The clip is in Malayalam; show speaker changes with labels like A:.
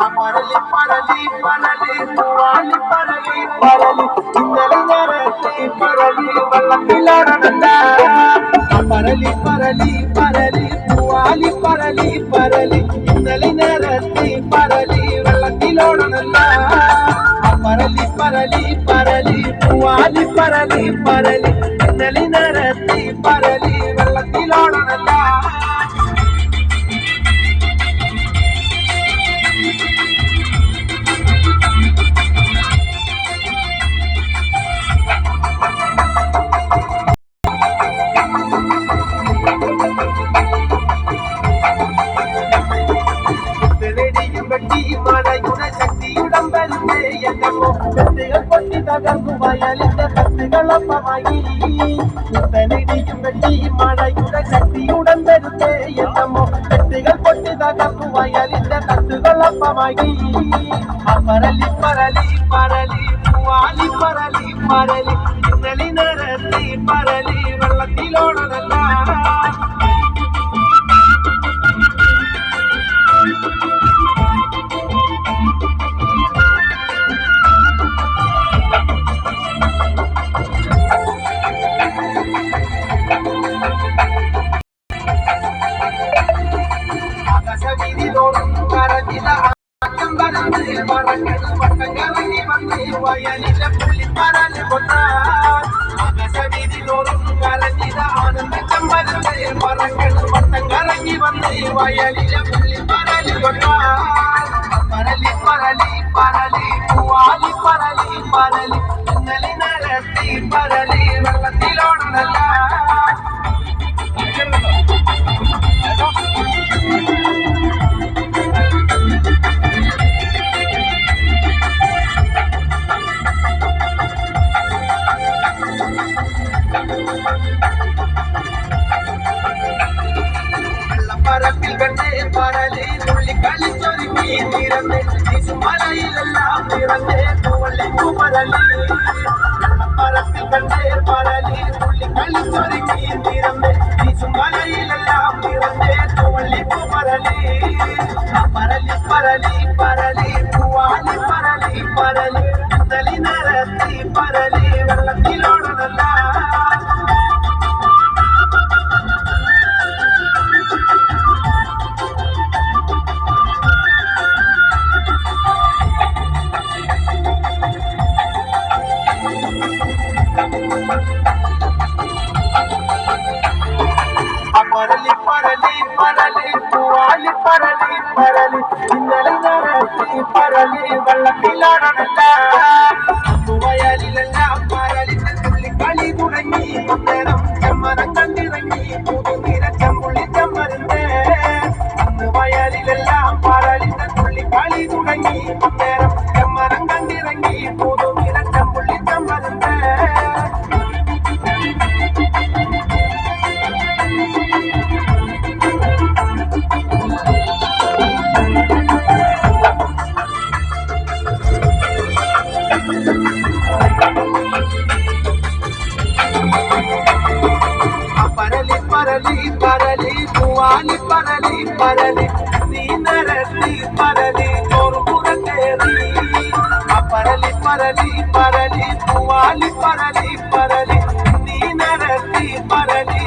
A: പരലി പരലി പരലി പൂവാലി പരലി പരലി ഇന്നലെ നേരത്തെ പരലി വെള്ളത്തിലാടണല്ല പരലി പരലി പരലി പൂവാലി പരലി പരലി ഇന്നലെ നേരത്തെ പരലി വെള്ളത്തിലോടണല്ല പരലി പരലി പരലി പൂവാലി പരലി പരലി ഇന്നലെ നേരത്തെ പരലി വെള്ളത്തിലോടണല്ല മഴയുടെ ശക്തിയുടം വരുന്നേ എന്നോ കത്തുകൾ പൊട്ടി തകർന്നു വയലിന്റെ കത്തുകളൊപ്പമായി ഇടിയും വെട്ടി മഴയുടെ ശക്തിയുടം വരുന്നേ എന്നോ കത്തുകൾ പൊട്ടി തകർന്നു വയലിന്റെ കത്തുകളൊപ്പമായി പരലി പരലി പരലി പൂവാലി പരലി പരലി ഇന്നലെ നേരത്തെ പരലി വെള്ളത്തിലോടനല്ല വയലിലെ പുള്ളിപ്പരല് കൊണ്ടാൽ ആകാശവീതിലോറും കരഞ്ഞിത ആനന്ദം വരുന്നേ മരങ്ങൾ വട്ടം കറങ്ങി വന്നേ വയലിലെ പുള്ളിപ്പരല് കൊണ്ടാൽ പരലി പരലി പരലി പൂവാലി പരലി പരലി ഇന്നലെ നേരത്തെ പരലി വെള്ളത്തിലോടണല്ല പരപ്പിൽ കണ്ടേ പരലി തുള്ളി കളിച്ചൊരുക്കി നിറന്നേ മലയിലെല്ലാം നിറഞ്ഞേ പൂവള്ളിപ്പൂ പരലി പരപ്പിൽ കണ്ടേ പരലി തുള്ളി കളിച്ചൊരുക്കി നിറന്നേ മലയിലെല്ലാം നിറഞ്ഞേ പൂവള്ളിപ്പൂ പരലി പരലി പരലി പരലി പൂവാലി പരലി പരലി ഇന്നലെ നേരത്തെ പരലി വെള്ളത്തിലോടനല്ല പരലി പരലി പരലി പൂവാലി പരലി പരലി ഇന്നലെ നേരത്തെ പരലി വെള്ളത്തിലാടണല്ല വയലിലെല്ലാം പരലിന്റെ തുള്ളി കളി തുടങ്ങി നേരം ചെമ്മരം കണ്ടിറങ്ങി പുതുനിര ചെമ്പുള്ളി ചെമ്മരുന്നേ അന്ന് വയലിലെല്ലാം പരലിന്റെ തുള്ളി കളി തുടങ്ങി നേരം ചെമ്മരം കണ്ടിറങ്ങി പുതുനിര ചെമ്പുള്ളി ചെമ്മരുന്നേ പരലി പരലി പരലി പൂവാലി പരലി പരലി നീ നരത്തി പരലി ചോറുപുറത്തേറി പരലി പരലി പരലി പൂവാലി പരലി പരലി നീ നരത്തി പരലി